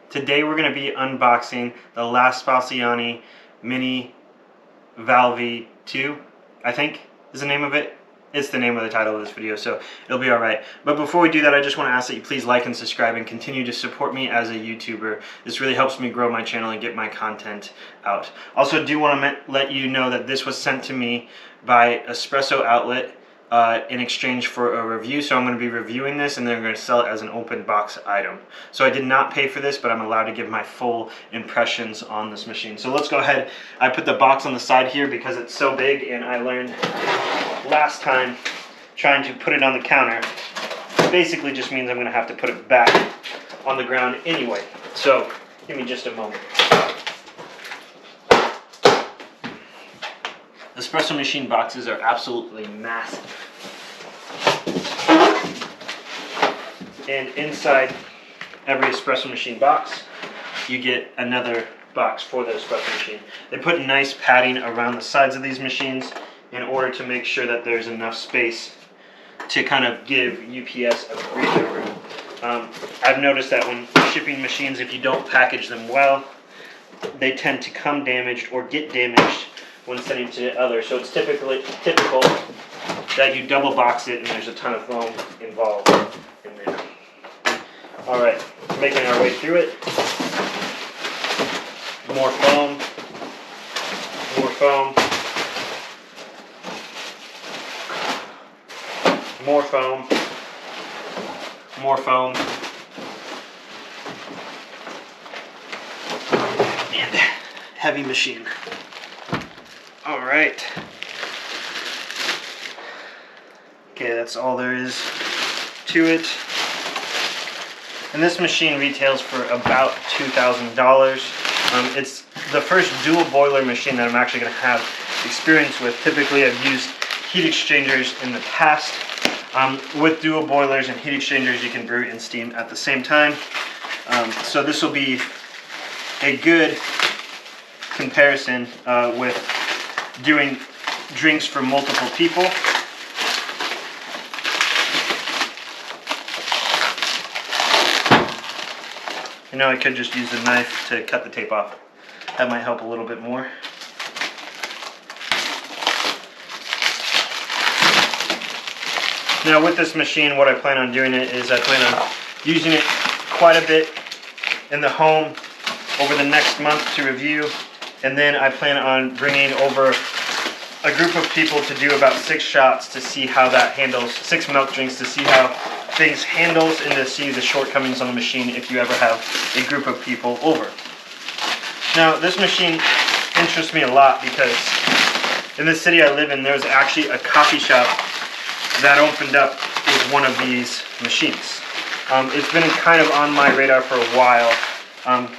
Today we're going to be unboxing the last Spaziale Mini Vivaldi 2, I think is the name of it. It's the name of the title of this video, so it'll be alright. But before we do that, I just want to ask that you please like and subscribe and continue to support me as a YouTuber. This really helps me grow my channel and get my content out. Also, do want to let you know that this was sent to me by Espresso Outlet in exchange for a review, so I'm going to be reviewing this and then I'm going to sell it as an open box item. So I did not pay for this, but I'm allowed to give my full impressions on this machine. So let's go ahead. I put the box on the side here because it's so big, and I learned last time trying to put it on the counter basically just means I'm going to have to put it back on the ground anyway. So give me just a moment. Espresso machine boxes are absolutely massive. And inside every espresso machine box, you get another box for the espresso machine. They put nice padding around the sides of these machines in order to make sure that there's enough space to kind of give UPS a breathing room. I've noticed that when shipping machines, if you don't package them well, they tend to come damaged or get damaged when sending to others. So it's typical that you double box it and there's a ton of foam involved in there. Alright, making our way through it. More foam. More foam. More foam. More foam. And heavy machine. Alright. Okay, that's all there is to it. And this machine retails for about $2,000. It's the first dual boiler machine that I'm actually going to have experience with. Typically I've used heat exchangers in the past. With dual boilers and heat exchangers you can brew and steam at the same time. So this will be a good comparison with doing drinks for multiple people. You know, I could just use the knife to cut the tape off. That might help a little bit more. Now with this machine, what I plan on doing it is I plan on using it quite a bit in the home over the next month to review. And then I plan on bringing over a group of people to do about 6 shots to see how that handles, 6 milk drinks to see how things handles and to see the shortcomings on the machine if you ever have a group of people over. Now this machine interests me a lot because in the city I live in there's actually a coffee shop that opened up with one of these machines. It's been kind of on my radar for a while,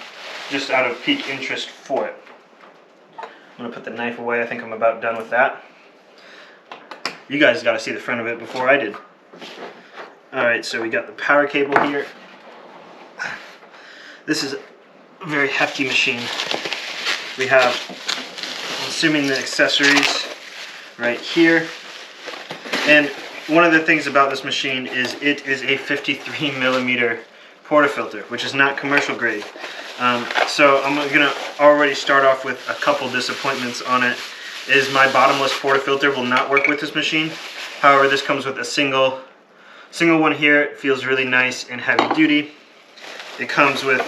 just out of pique interest for it. I'm going to put the knife away. I think I'm about done with that. You guys got to see the front of it before I did. Alright, so we got the power cable here. This is a very hefty machine. We have, I'm assuming, the accessories right here. And one of the things about this machine is it is a 53mm portafilter, which is not commercial grade. So I'm going to already start off with a couple disappointments on it. Is my bottomless portafilter will not work with this machine. However, this comes with a single one here. It feels really nice and heavy duty. It comes with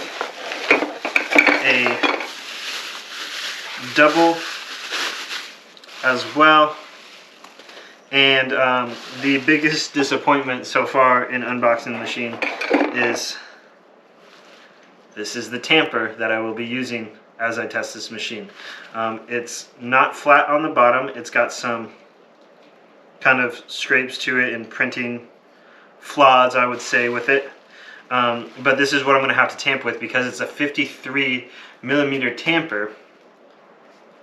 a double as well. And the biggest disappointment so far in unboxing the machine is this is the tamper that I will be using as I test this machine. It's not flat on the bottom. It's got some kind of scrapes to it and printing flaws, I would say, with it. But this is what I'm going to have to tamper with because it's a 53mm tamper.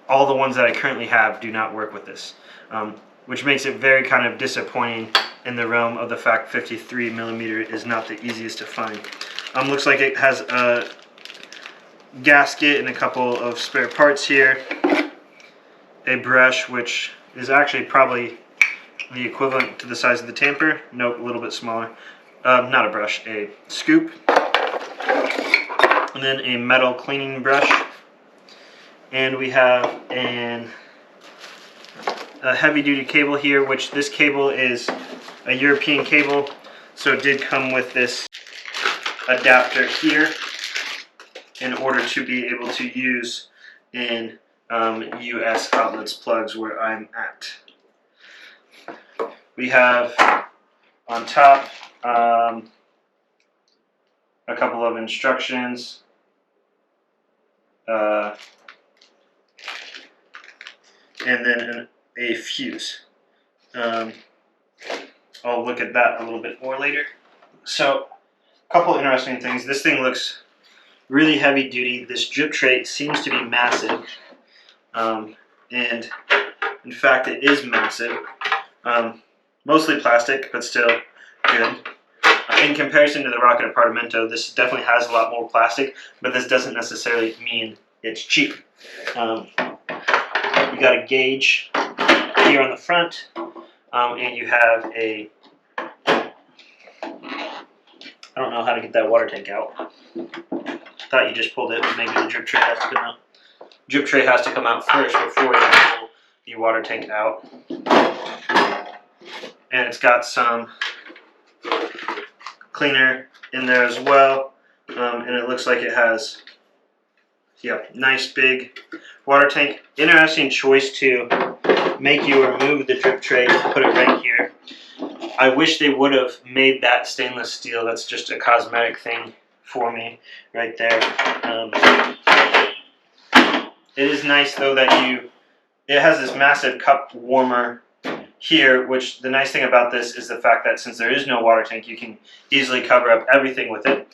All the ones that I currently have do not work with this. Which makes it very kind of disappointing in the realm of the fact 53mm is not the easiest to find. Looks like it has a gasket and a couple of spare parts here. A brush, which is actually probably the equivalent to the size of the tamper. Nope, a little bit smaller. Not a brush, a scoop. and then a metal cleaning brush, and we have a heavy-duty cable here, which this cable is a European cable, so it did come with this adapter here in order to be able to use in US outlets plugs where I'm at. We have on top a couple of instructions, and then a fuse. I'll look at that a little bit more later. So, a couple interesting things. This thing looks really heavy duty. This drip tray seems to be massive, and in fact it is massive. Mostly plastic, but still good. In comparison to the Rocket Apartamento, this definitely has a lot more plastic, but this doesn't necessarily mean it's cheap. You got a gauge here on the front, and you have a, I don't know how to get that water tank out. Thought you just pulled it, but maybe the drip tray has to come out. Drip tray has to come out first before you pull the water tank out. And it's got some cleaner in there as well, and it looks like it has, yeah, nice big water tank. Interesting choice to make you remove the drip tray and put it right here. I wish they would have made that stainless steel. That's just a cosmetic thing for me right there. It is nice though that it has this massive cup warmer here, which the nice thing about this is the fact that since there is no water tank, you can easily cover up everything with it.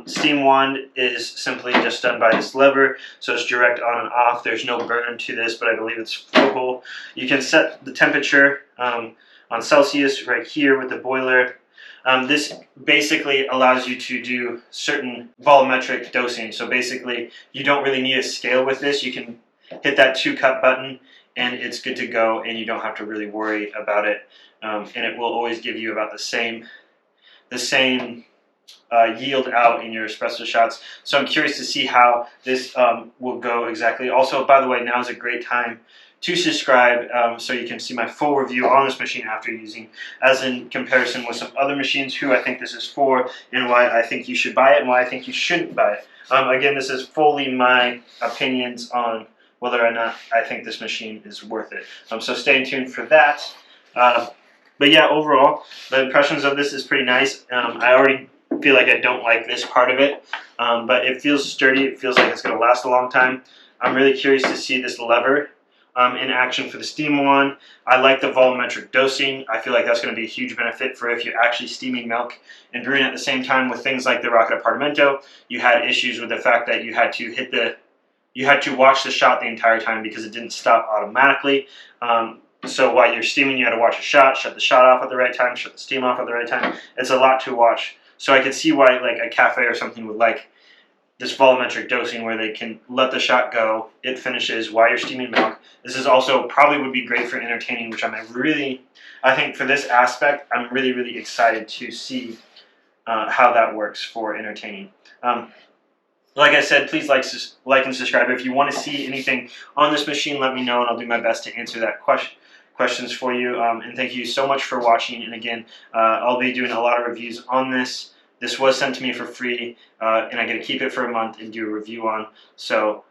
Steam wand is simply just done by this lever, so it's direct on and off. There's no burn to this, but I believe it's flowable. You can set the temperature on Celsius right here with the boiler. This basically allows you to do certain volumetric dosing. So basically, you don't really need a scale with this. You can hit that 2-cup button, and it's good to go, and you don't have to really worry about it. And it will always give you about the same yield out in your espresso shots. So I'm curious to see how this will go exactly. Also, by the way, now is a great time to subscribe so you can see my full review on this machine after using, as in comparison with some other machines, who I think this is for, and why I think you should buy it and why I think you shouldn't buy it. Again, this is fully my opinions on whether or not I think this machine is worth it. So stay tuned for that. But yeah, overall, the impressions of this is pretty nice. I already feel like I don't like this part of it, but it feels sturdy. It feels like it's going to last a long time. I'm really curious to see this lever in action for the steam wand. I like the volumetric dosing. I feel like that's going to be a huge benefit for if you're actually steaming milk and brewing at the same time. With things like the Rocket Apartamento, you had issues with the fact that you had to watch the shot the entire time because it didn't stop automatically. So while you're steaming, you had to watch a shot, shut the shot off at the right time, shut the steam off at the right time. It's a lot to watch. So I could see why like a cafe or something would like this volumetric dosing where they can let the shot go, it finishes while you're steaming milk. This is also probably would be great for entertaining, which I think for this aspect, I'm really, really excited to see how that works for entertaining. Like I said, please like and subscribe. If you want to see anything on this machine, let me know, and I'll do my best to answer that questions for you. And thank you so much for watching. And again, I'll be doing a lot of reviews on this. This was sent to me for free, and I get to keep it for a month and do a review on. So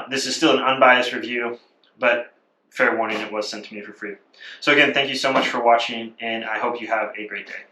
this is still an unbiased review, but fair warning, it was sent to me for free. So again, thank you so much for watching, and I hope you have a great day.